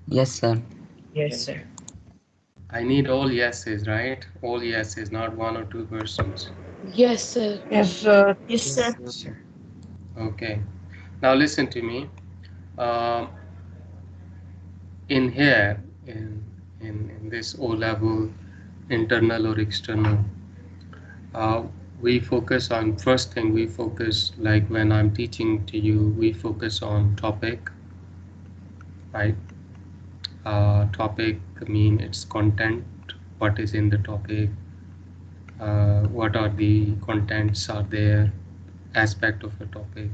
Yes, sir. Yes, sir. I need all yeses, right? All yeses, not one or two persons. Yes, sir. Yes, sir. Yes, Yes, sir. sir. Okay. Now listen to me. Um, in here, in this O level, internal or external, uh, we focus on first thing. We focus like when I'm teaching to you. We focus on topic, right? Topic mean its content. What is in the topic? What are the contents are there? Aspect of a topic.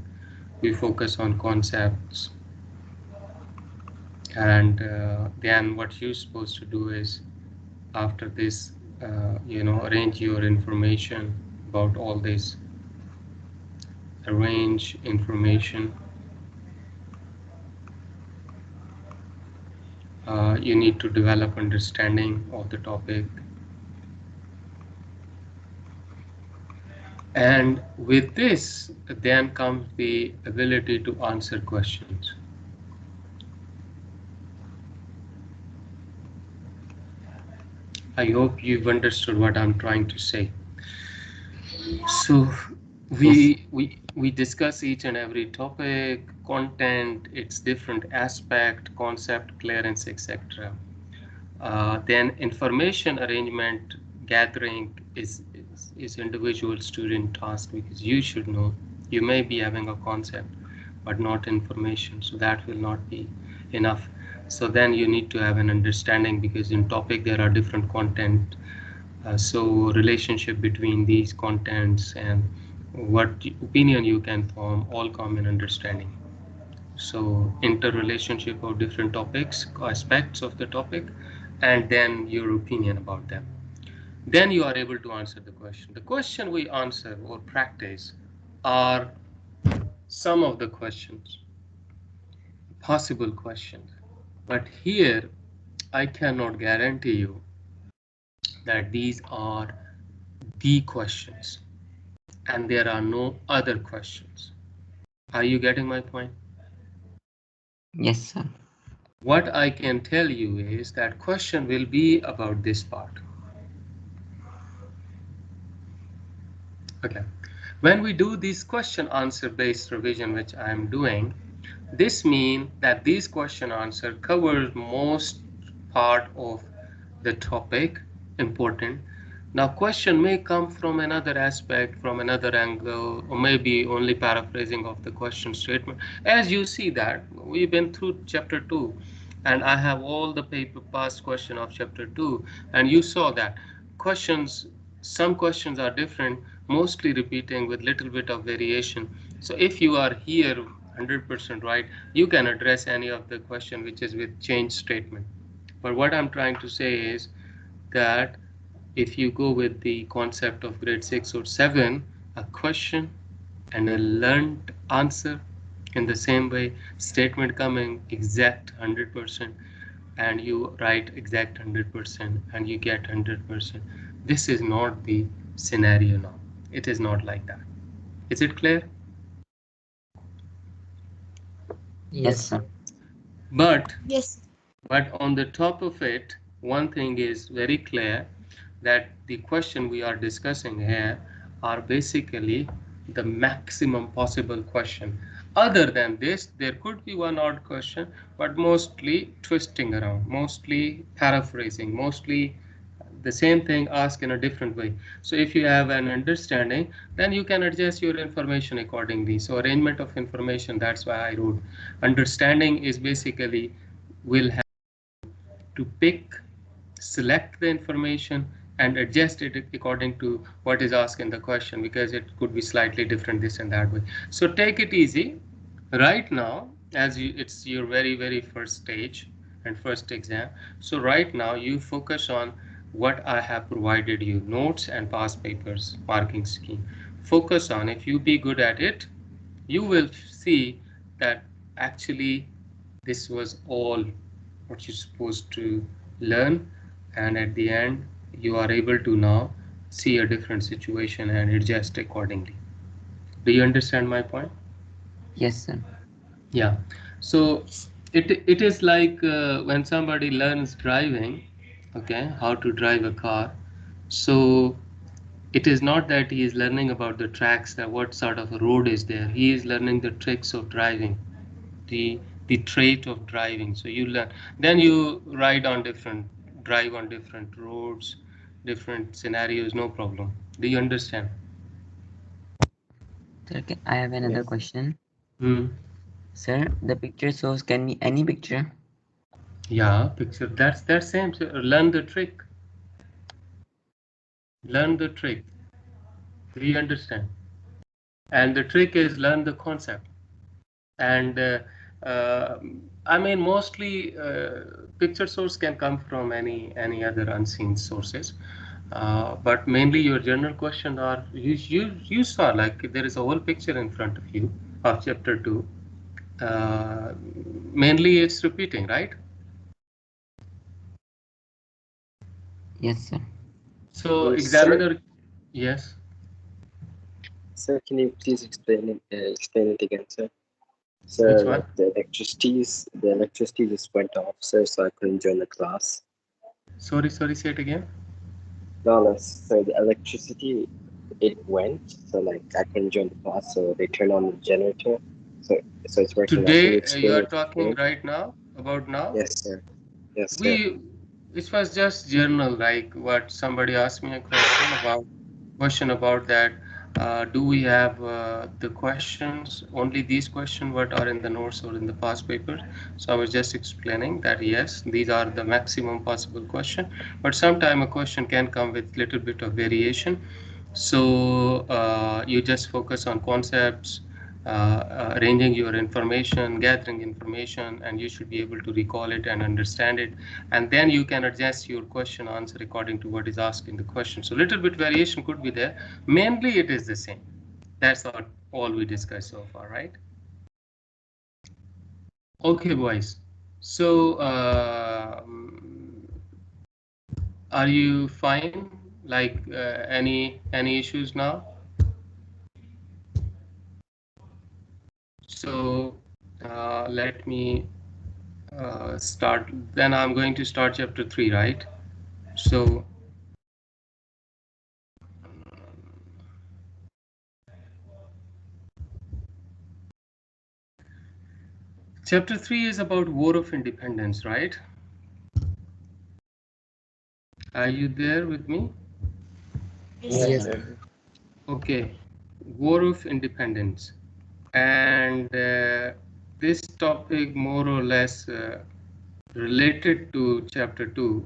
We focus on concepts, and then what you're supposed to do is after this, arrange your information about all this. Arrange information. You need to develop understanding of the topic, and with this then comes the ability to answer questions. I hope you've understood what I'm trying to say. So Yes. we discuss each and every topic, content, its different aspect, concept, clearance, etc. Then information arrangement gathering is individual student task, because you should know. You may be having a concept but not information, so that will not be enough. So then you need to have an understanding, because in topic there are different content, so relationship between these contents and what opinion you can form, all common understanding. So interrelationship of different topics, aspects of the topic, and then your opinion about them. Then you are able to answer the question. The question we answer or practice are some of the questions, possible questions. But here I cannot guarantee you that these are the questions and there are no other questions. Are you getting my point? Yes, sir. What I can tell you is that question will be about this part. Okay. When we do this question answer based revision, which I am doing, this means that this question answer covers most part of the topic important. Now question may come from another aspect, from another angle, or maybe only paraphrasing of the question statement. As you see that we've been through chapter 2 and I have all the paper past question of chapter 2, and you saw that questions, some questions are different, mostly repeating with little bit of variation. So if you are here 100% right, you can address any of the question which is with change statement. But what I'm trying to say is that if you go with the concept of grade 6 or 7, a question and a learned answer in the same way, statement coming exact 100%, and you write exact 100% and you get 100%. This is not the scenario now. It is not like that. Is it clear? Yes, Yes, sir. sir. But Yes. on the top of it, one thing is very clear, that the question we are discussing here are basically the maximum possible question. Other than this, there could be one odd question, but mostly twisting around, mostly paraphrasing, mostly the same thing asked in a different way. So if you have an understanding, then you can adjust your information accordingly. So arrangement of information, that's why I wrote understanding is basically will have to pick, select the information and adjust it according to what is asked in the question, because it could be slightly different this and that way. So take it easy right now, as you, it's your very first stage and first exam. So right now you focus on what I have provided you, notes and past papers marking scheme. Focus on, if you be good at it, you will see that actually this was all what you're supposed to learn, and at the end you are able to now see a different situation and adjust accordingly. Do you understand my point? Yes, sir. Yeah. So Yes. It is like when somebody learns driving, okay, how to drive a car. So it is not that he is learning about the tracks, that what sort of a road is there. He is learning the tricks of driving, the the trait of driving. So you learn, then you drive on different roads, different scenarios, no problem. Do you understand? Sir, I have another Yes. question. Hmm. Sir, the picture shows can be any picture. Yeah, picture. That's that same. So learn the trick. Learn the trick. Do you understand? And the trick is learn the concept. And uh, I mean, mostly picture source can come from any other unseen sources. But mainly your general question are, you saw like there is a whole picture in front of you of chapter 2. uh, Mainly it's repeating, right? Yes, sir. So Sir, examiner, yes. sir, can you please explain it again, sir? Which Sir, one? like the electricity just went off, sir, so I couldn't join the class. Sorry, say it again. No, so the electricity, it went, so like I couldn't join the class, so they turned on the generator, so it's working now. Can you Today you explain are it talking again? right now about now. Yes, sir. Yes, sir. We It was just journal, like what somebody asked me a question about that. Do we have the questions, only these questions what are in the notes or in the past papers? So I was just explaining that yes, these are the maximum possible question, but sometime a question can come with little bit of variation. So you just focus on concepts, arranging your information, gathering information, and you should be able to recall it and understand it. And then you can adjust your question answer according to what is asked in the question. So little bit variation could be there. Mainly it is the same. That's all we discussed so far, right? Okay, boys. So are you fine? Like any issues now? So let me start. Then I'm going to start chapter 3, right? So chapter 3 is about War of Independence, right? Are you there with me? Yes, Yes, sir. Yes. sir. Okay, War of Independence. And this topic more or less related to chapter 2.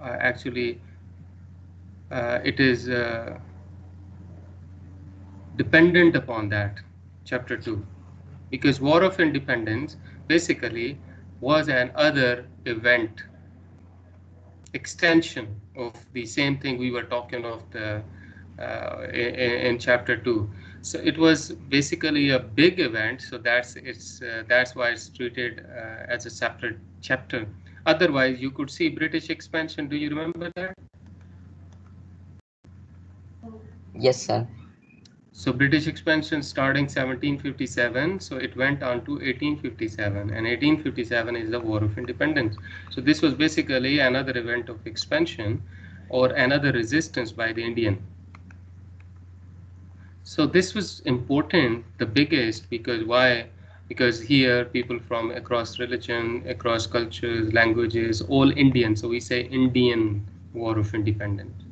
Actually, it is dependent upon that, chapter 2. Because War of Independence basically was an other event, extension of the same thing we were talking of the in chapter 2. So it was basically a big event, so that's why it's treated as a separate chapter. Otherwise you could see British expansion. Do you remember that? Yes, sir. So British expansion starting 1757, so it went on to 1857, and 1857 is the War of Independence. So this was basically another event of expansion or another resistance by the Indian. So this was important, the biggest, because why? Because here people from across religion, across cultures, languages, all Indian. So we say Indian War of Independence.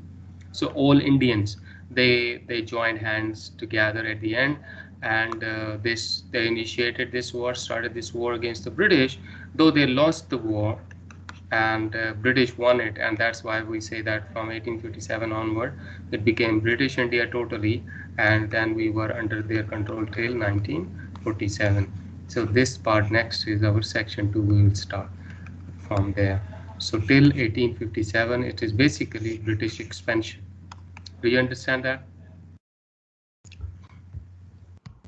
So all Indians, they joined hands together at the end, and they initiated this war, started this war against the British. Though they lost the war, and British won it, and that's why we say that from 1857 onward it became British India totally, and then we were under their control till 1947. So this part next is our section 2. We will start from there. So till 1857 it is basically British expansion. Do you understand that?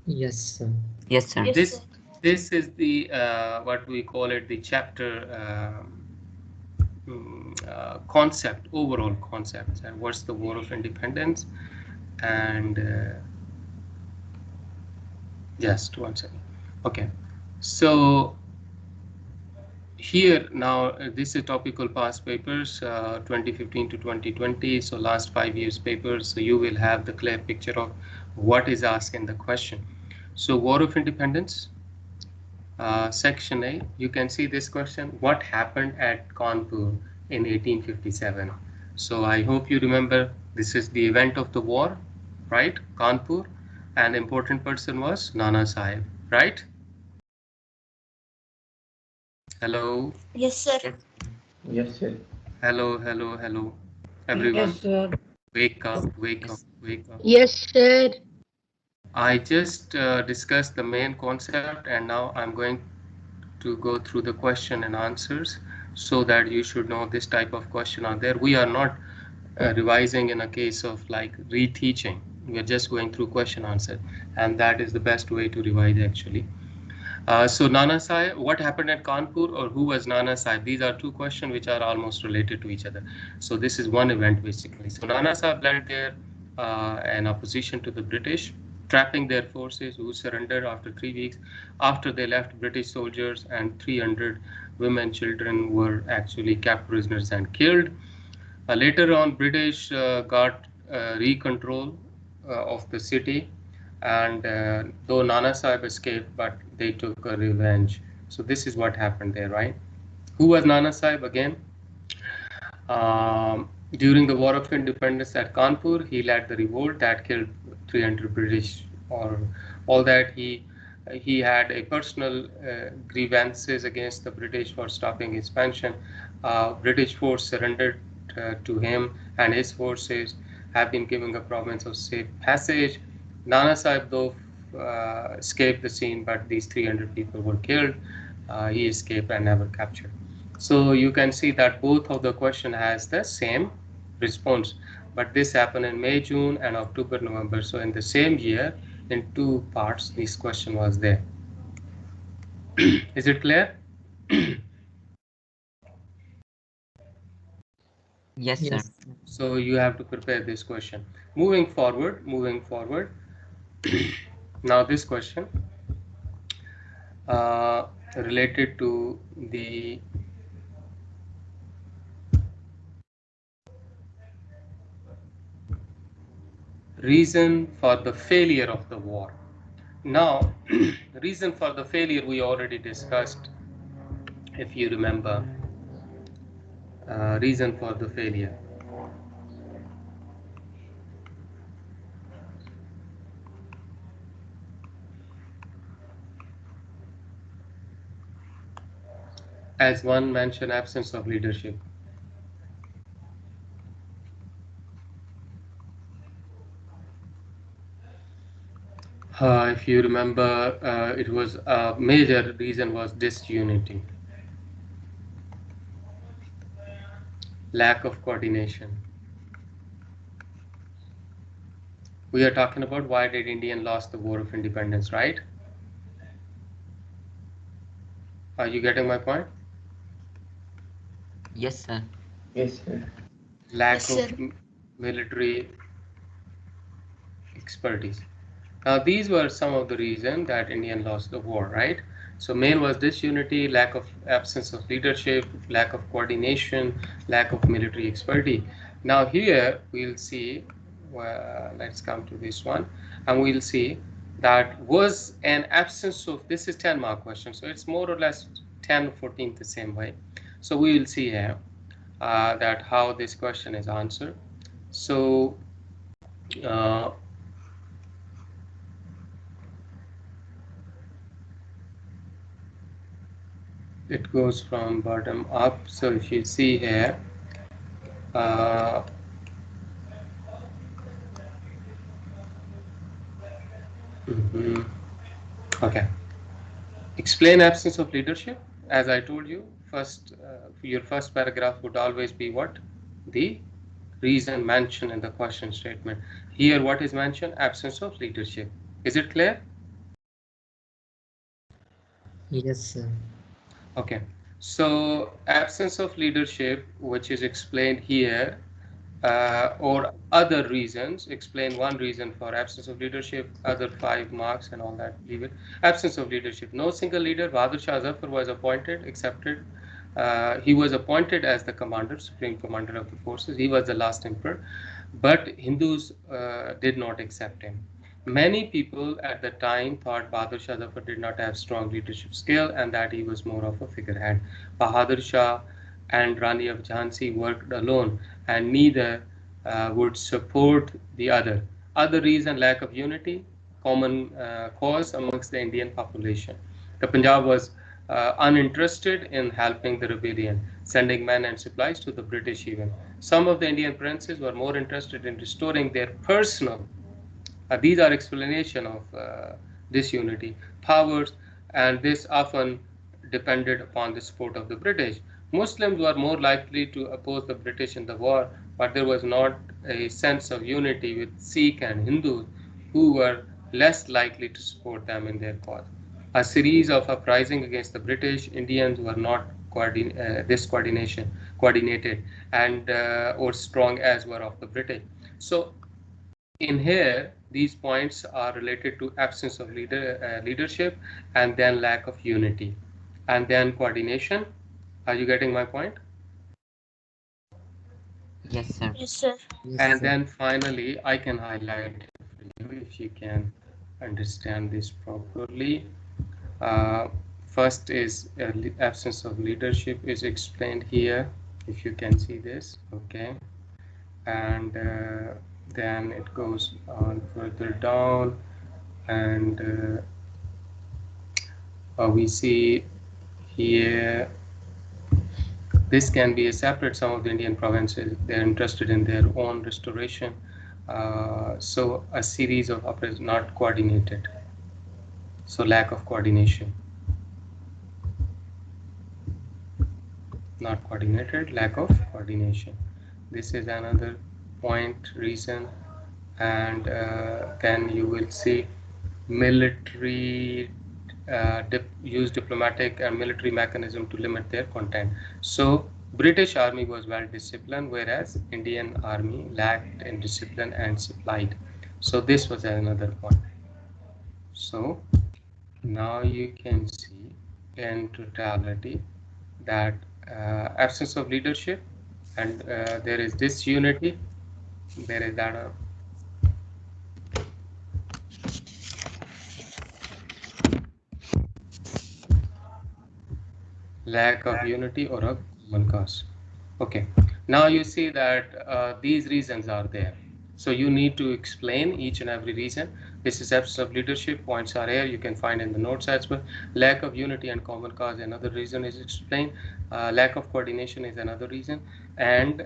Yes, sir. Yes, sir. This is the what we call it, the chapter concept, overall concept. And what's the War of Independence? And just one second. Okay, so Here now, this is topical past papers, 2015 to 2020. So last 5 years papers. So you will have the clear picture of what is asked in the question. So War of Independence, section A. You can see this question: what happened at Kanpur in 1857? So I hope you remember this is the event of the war, right? Kanpur, and important person was Nana Sahib, right? Hello. Yes, sir. Yes. Yes, sir. Hello, hello, hello, everyone. Yes, sir. Wake up, wake up, Yes. wake up. Yes, sir. I just discussed the main concept, and now I'm going to go through the question and answers so that you should know this type of question are there. We are not revising in a case of like reteaching. We are just going through question answer, and that is the best way to revise actually. So Nana Sahib, what happened at Kanpur, or who was Nana Sahib? These are two questions which are almost related to each other. So this is one event basically. So Nana Sahib led their an opposition to the British, trapping their forces who surrendered after 3 weeks. After they left, British soldiers and 300 women, children were actually kept prisoners and killed. Later on, British got re-control of the city, and though Nana Sahib escaped, but they took a revenge. So this is what happened there, right? Who was Nana Sahib again? During the War of Independence at Kanpur, he led the revolt that killed 300 British, or all that. He had a personal grievances against the British for stopping expansion. British force surrendered to him, and his forces have been given a province of safe passage. Nana Sahib, though, escaped the scene, but these 300 people were killed. He escaped and never captured. So you can see that both of the question has the same response, but this happened in May, June, and October, November. So in the same year, in two parts, this question was there. Is it clear? Yes, sir. Yes. So you have to prepare this question. Moving forward. Now this question related to the reason for the failure of the war. Now, reason for the failure we already discussed, if you remember. Reason for the failure. As one mentioned, absence of leadership. If you remember, it was a major reason was disunity, lack of coordination. We are talking about why did Indian lost the War of Independence, right? Are you getting my point? Yes, sir. Yes, sir. Yes, Lack of sir. military expertise. Now these were some of the reasons that Indian lost the war, right? So main was disunity, lack of absence of leadership, lack of coordination, lack of military expertise. Now here we'll see, well, let's come to this one, and we'll see that was an absence of, this is 10 mark question, so it's more or less 10 14 the same way. So we will see here that how this question is answered. So uh, it goes from bottom up. So if you see here, uh, mhm, okay, explain absence of leadership. As I told you, first your first paragraph would always be what? The reason mentioned in the question statement. Here what is mentioned? Absence of leadership. Is it clear? Yes, sir. Okay, so absence of leadership, which is explained here, or other reasons, explain one reason for absence of leadership, other 5 marks and all that, leave it. Absence of leadership. No single leader. Bahadur Shah Zafar was appointed, accepted He was appointed as the commander, supreme commander of the forces. He was the last emperor, but Hindus did not accept him. Many people at the time thought Bahadur Shah Zafar did not have strong leadership skill and that he was more of a figurehead. Bahadur Shah and Rani of Jhansi worked alone, and neither would support the other. Other reason, lack of unity, common cause amongst the Indian population. The Punjab was uninterested in helping the rebellion, sending men and supplies to the British even. Some of the Indian princes were more interested in restoring their personal, these are explanation of disunity, powers, and this often depended upon the support of the British. Muslims were more likely to oppose the British in the war, but there was not a sense of unity with Sikh and Hindus, who were less likely to support them in their cause. A series of uprisings against the British Indians were not coordinated and or strong as were of the British. So in here, these points are related to absence of leadership, and then lack of unity, and then coordination. Are you getting my point? Yes, sir. Yes, sir. Yes, And sir. then finally, I can highlight for you if you can understand this properly. Uh, First is absence of leadership is explained here, if you can see this, okay. And then it goes on further down, and we see here this can be a separate. Some of the Indian provinces, they're interested in their own restoration, so a series of operations not coordinated, so lack of coordination, not coordinated, lack of coordination. This is another point reason. And then you will see military use diplomatic and military mechanism to limit their content. So British army was well disciplined, whereas Indian army lacked in discipline and supplied. So this was another point. So now you can see in totality that absence of leadership, and there is disunity, there is that lack of unity or a common cause. Okay, now you see that these reasons are there. So you need to explain each and every reason. This is absence of leadership. Points are here. You can find in the notes as well. Lack of unity and common cause. Another reason is explained. Lack of coordination is another reason. And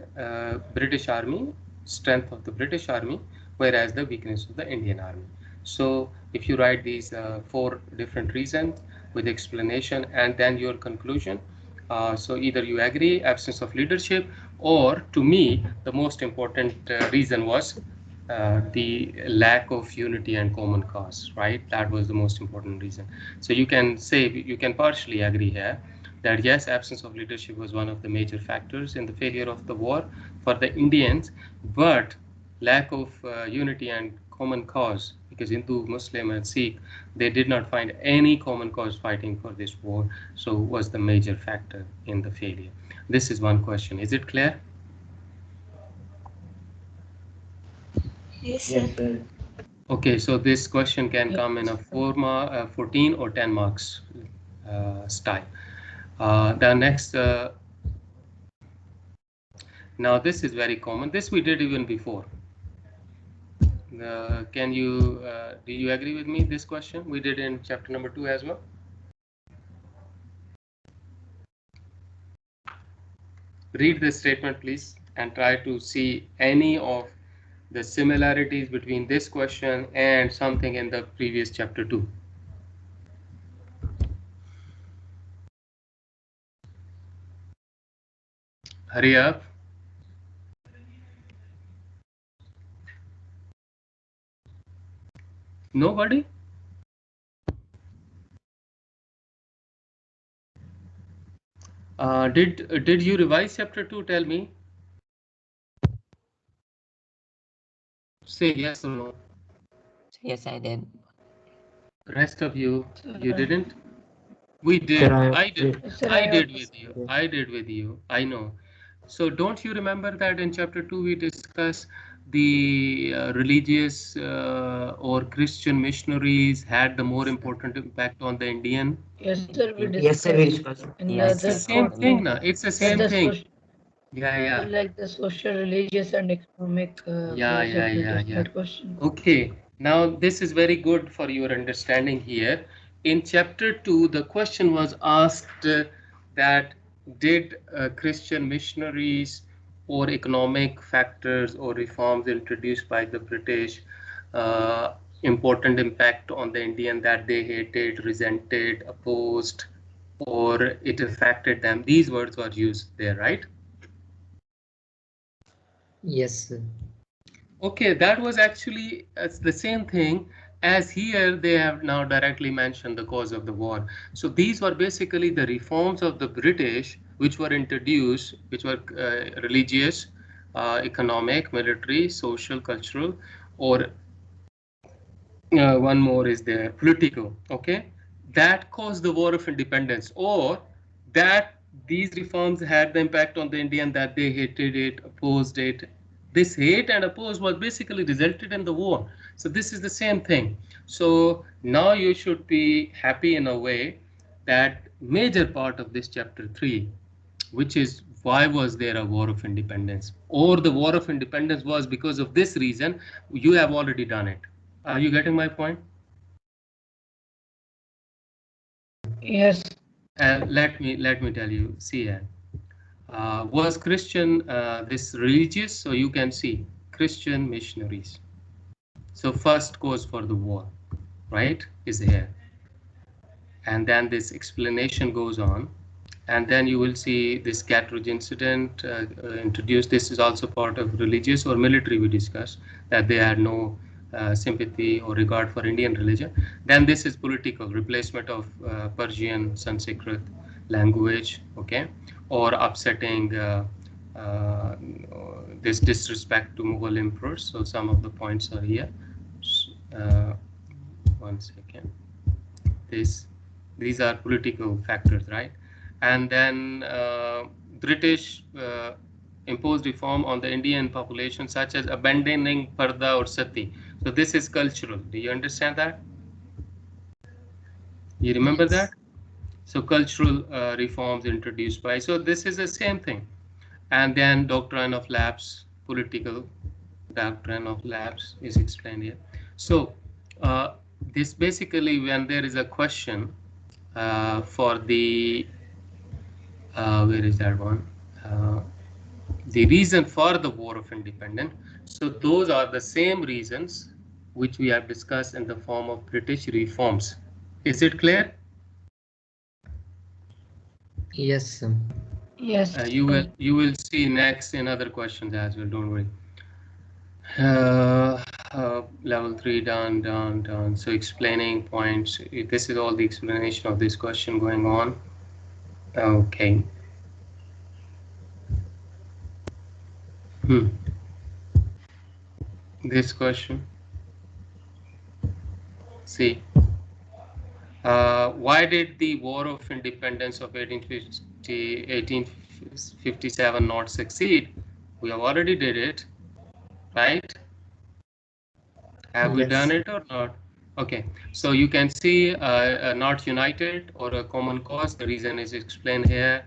British Army, strength of the British Army, whereas the weakness of the Indian Army. So if you write these four different reasons with explanation and then your conclusion, so either you agree absence of leadership, or to me the most important reason was the lack of unity and common cause, right? That was the most important reason. So you can say, you can partially agree here that yes, absence of leadership was one of the major factors in the failure of the war for the Indians, but lack of unity and common cause, because Hindu, Muslim, and Sikh, they did not find any common cause fighting for this war, so was the major factor in the failure. This is one question. Is it clear? Yes, sir. Yes, sir. Okay, so this question can come in a 14 or 10 marks style. The next, now this is very common. This we did even before. Do you agree with me? This question we did in chapter number 2 as well. Read this statement, please, and try to see any of the similarities between this question and something in the previous chapter 2. Hurry up. Nobody? Did you revise chapter 2? Tell me. Say yes or no. Yes, I did. Rest of you, you didn't? We did. Sir, I did. did. Sir, I I did also. with you. Yes. I did with you. I know. So don't you remember that in chapter 2 we discussed the religious or Christian missionaries had the more Yes, sir. important impact on the Indian? Yes, sir, we Yes, sir, we discussed. discussed. And the Yes, It's the other sir. On same the thing question now. It's the that same the thing. social, Yeah, yeah. like the social, religious, and economic Yeah, yeah, yeah, possibilities. yeah. That question. Okay, now this is very good for your understanding here. In chapter 2, the question was asked that did Christian missionaries or economic factors or reforms introduced by the British important impact on the Indian that they hated, resented, opposed, or it affected them? These words were used there, right? Yes, sir. Okay, that was actually the same thing as here they have now directly mentioned the cause of the war. So these were basically the reforms of the British which were introduced, which were religious, economic, military, social, cultural, or one more is there, political, okay, that caused the war of independence, or that these reforms had the impact on the Indian that they hated it, opposed it. This hate and oppose was basically resulted in the war. So this is the same thing. So now you should be happy in a way that major part of this chapter 3, which is why was there a war of independence, or the war of independence was because of this reason, you have already done it. Are you getting my point? Yes. Let me tell you. See, was Christian this religious? So you can see Christian missionaries. So first cause for the war, right, is here, and then this explanation goes on, and then you will see this Gatridge incident introduced. This is also part of religious or military. We discussed that they had no sympathy or regard for Indian religion. Then this is political replacement of Persian Sanskrit language, okay, or upsetting uh, this disrespect to Mughal emperors. So some of the points are here. Uh, one second. This These are political factors, right? And then British imposed reform on the Indian population, such as abandoning parda or sati. So this is cultural. Do you understand that? You remember that? Yes. So cultural reforms introduced by. So this is the same thing. And then doctrine of lapse, political doctrine of lapse is explained here. So uh, this basically, when there is a question for the where is that one? Uh, the reason for the War of Independence. So those are the same reasons which we have discussed in the form of British reforms. Is it clear? Yes, sir. Yes, You will see next in other questions as well. Don't worry. Uh, Level 3 done, done, done. So explaining points. This is all the explanation of this question going on. Okay. Hmm. This question. See. Why did the War of Independence of 1857 not succeed? We have already did it, right? Have we done Yes. it or not? Okay, so you can see not united or a common cause. The reason is explained here.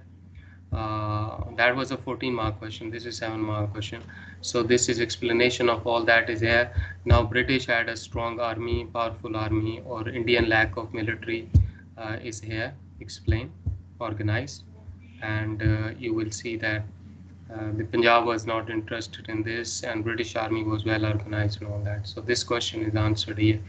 That was a 14-mark question. This is 7-mark question. So this is explanation of all that is here. Now British had a strong army, powerful army, or Indian lack of military is here explained, organized, and you will see that the Punjab was not interested in this, and British army was well organized and all that. So this question is answered here.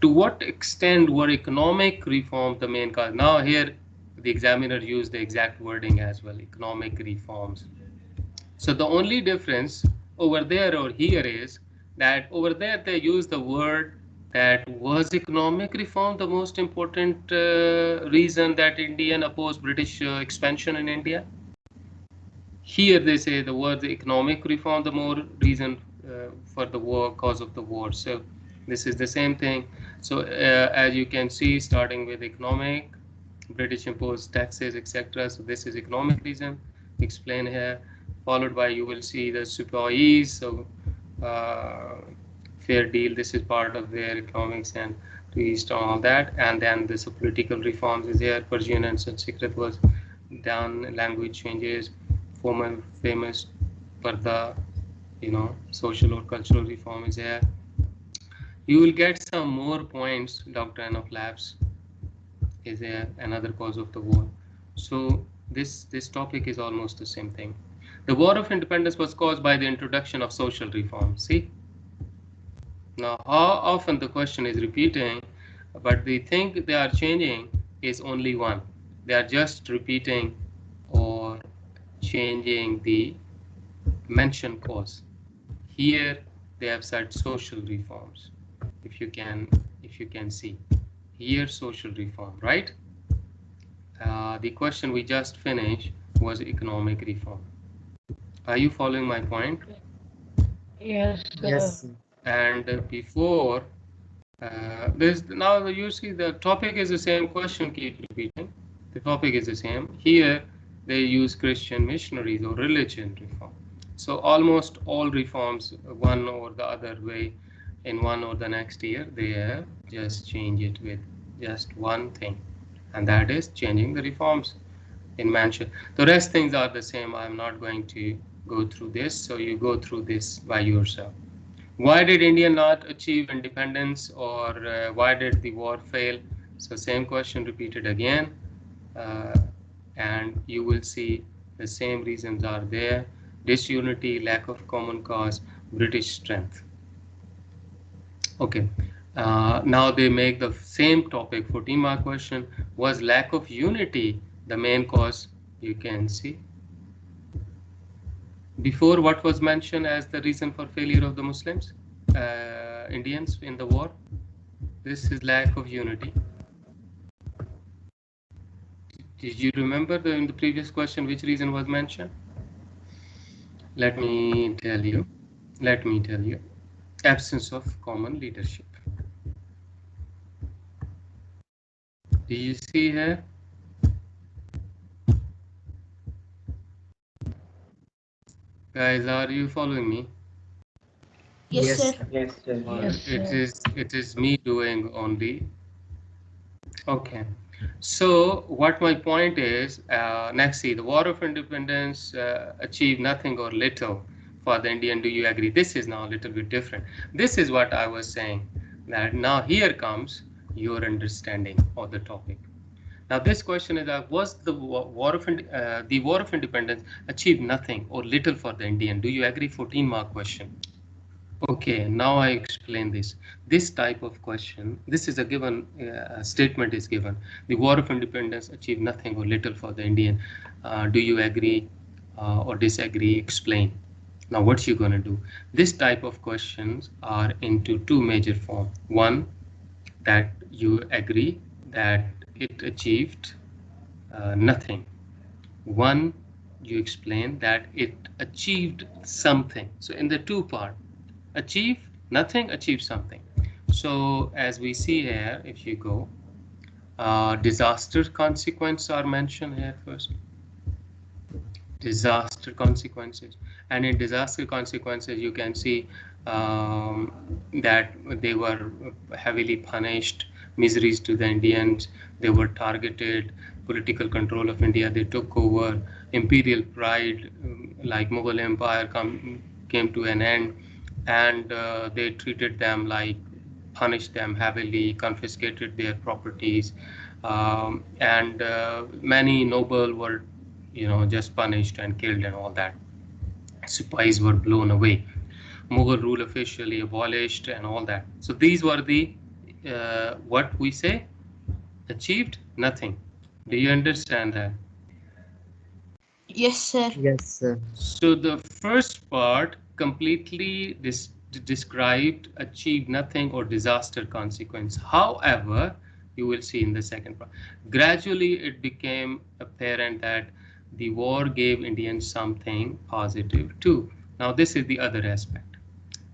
To what extent were economic reforms the main cause? Now here the examiner used the exact wording as well, economic reforms. So the only difference over there or here is that over there they use the word that was economic reform the most important reason that Indian opposed British expansion in India. Here they say the word economic reform the more reason for the war, cause of the war. So this is the same thing. So as you can see, starting with economic, British imposed taxes, etc. So this is economic reason, explain here. Followed by you will see the sepoys. So uh, fair deal. This is part of their economics and to east and all that. And then this political reforms is here. Persian and Sanskrit was done. Language changes. Former famous Parda, social or cultural reform is here. You will get some more points. Doctrine of lapse is another cause of the war. So this topic is almost the same thing. The War of Independence was caused by the introduction of social reform. See, now how often the question is repeating, but the thing they are changing is only one. They are just repeating or changing the mentioned cause. Here they have said social reforms. If you can see here, social reform, right? The question we just finished was economic reform. Are you following my point? Yes, Yes. And before this, now you see the topic is the same, question keep repeating. The topic is the same. Here they use Christian missionaries or religion reform. So almost all reforms, one or the other way, in one or the next year, they have just change it with just one thing, and that is changing the reforms in Manchester. The rest things are the same. I'm not going to go through this, so you go through this by yourself. Why did India not achieve independence, or why did the war fail? So same question repeated again, uh, and you will see the same reasons are there: disunity, lack of common cause, British strength. Okay. Now they make the same topic, 14-mark question. Was lack of unity the main cause? You can see. Before, what was mentioned as the reason for failure of the Muslims, Indians in the war? This is lack of unity. Did you remember in the previous question which reason was mentioned? Let me tell you. Let me tell you. Absence of common leadership. Do you see here? Guys, are you following me? Yes, Yes. sir. Yes, sir. Or yes, sir. it is me doing only. Okay. So what my point is, next, see, the War of Independence achieved nothing or little for the Indian. Do you agree? This is now a little bit different. This is what I was saying, that now here comes your understanding of the topic. Now this question is that was the War of Independence achieved nothing or little for the Indian? Do you agree? 14-mark question. Okay, now I explain this. This type of question, this is a given statement is given. The War of Independence achieved nothing or little for the Indian. Do you agree or disagree? Explain. Now, what you gonna do? This type of questions are into two major forms. One, that you agree that it achieved nothing. One, you explain that it achieved something. So in the two part, achieve nothing, achieve something. So as we see here, if you go, disaster consequences are mentioned here first. Disaster consequences, and in disaster consequences you can see that they were heavily punished, miseries to the Indians, they were targeted, political control of India they took over, imperial pride like Mughal Empire came to an end, and they treated them like, punished them heavily, confiscated their properties, and many noble were just punished and killed and all that. Supplies were blown away. Mughal rule officially abolished and all that. So these were the what we say achieved nothing. Do you understand that? Yes, sir. Yes. So the first part completely described achieved nothing or disaster consequence. However, you will see in the second part, gradually it became apparent that the war gave Indians something positive too. Now this is the other aspect.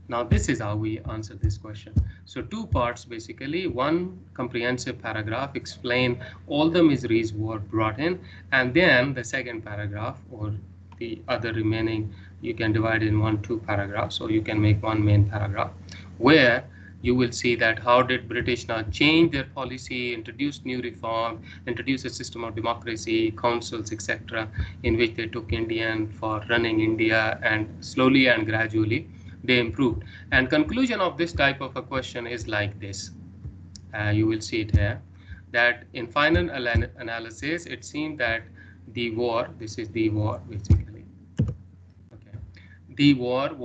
Now this is how we answer this question. So two parts basically, one comprehensive paragraph explain all the miseries war brought in, and then the second paragraph or the other remaining you can divide in two paragraphs, or you can make one main paragraph where you will see that how did British now change their policy, introduce new reform, introduce a system of democracy, councils, etc., in which they took Indian for running India, and slowly and gradually they improved. And conclusion of this type of a question is like this. You will see it here, that in final analysis, it seemed that the war, this is the war basically, okay, the war of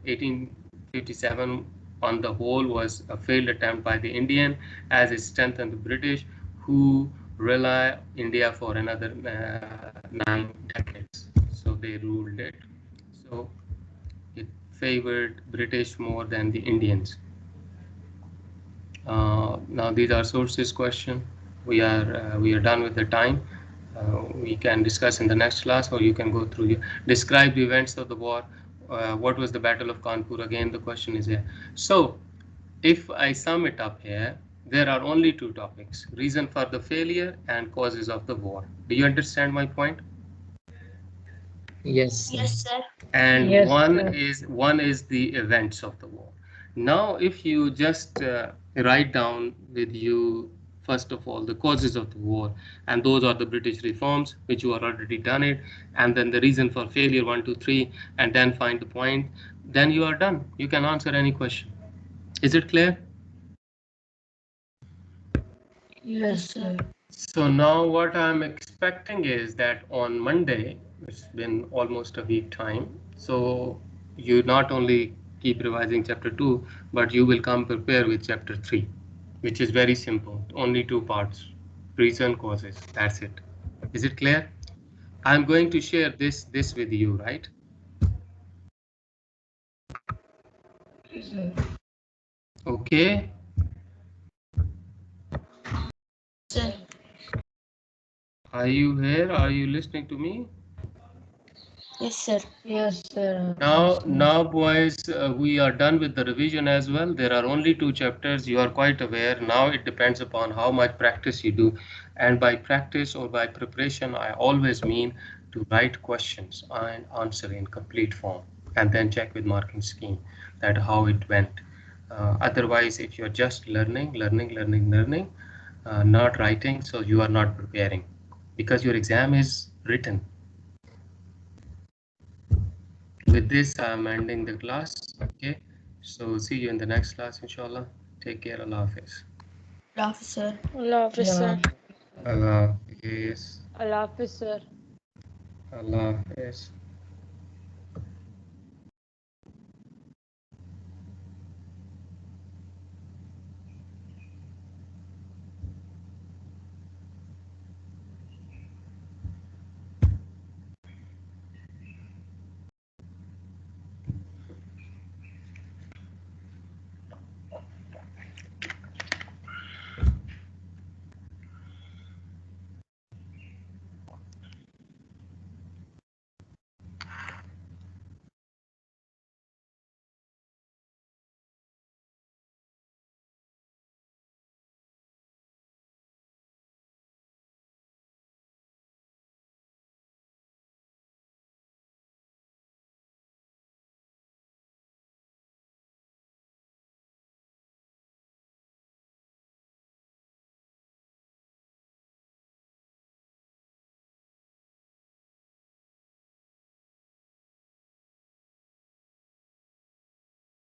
1857 on the whole was a failed attempt by the Indian, as it strengthened the British, who rely India for another 9 decades. So they ruled it. So it favored British more than the Indians. Now these are sources question. We are done with the time. We can discuss in the next class, or you can go through. Describe the events of the war. What was the Battle of Kanpur? Again, the question is here. So, if I sum it up here, there are only two topics: reason for the failure and causes of the war. Do you understand my point? Yes, sir. Yes, sir. And Yes, one sir. is the events of the war. Now if you just write down with you, first of all, the causes of the war, and those are the British reforms which you are already done it, and then the reason for failure, 1 2 3, and then find the point, then you are done. You can answer any question. Is it clear? Yes, sir. So now what I'm expecting is that on Monday, it's been almost a week time, so you not only keep revising chapter 2, but you will come prepared with chapter 3, which is very simple, only two parts, reason, causes, that's it. Is it clear? I'm going to share this with you, right? Yes, sir. Okay. Sir. Are you here? Are you listening to me? Yes, sir. Yes, sir. Now, boys, we are done with the revision as well. There are only two chapters. You are quite aware. Now it depends upon how much practice you do. And by practice or by preparation, I always mean to write questions and answer in complete form, and then check with marking scheme that how it went. Otherwise, if you're just learning, not writing, so you are not preparing, because your exam is written. With this, I'm ending the class. Okay, so see you in the next class, inshallah. Take care. Allah Hafiz. Love, sir. Allah Hafiz, sir. Allah Hafiz. Allah Hafiz, sir. Allah Hafiz.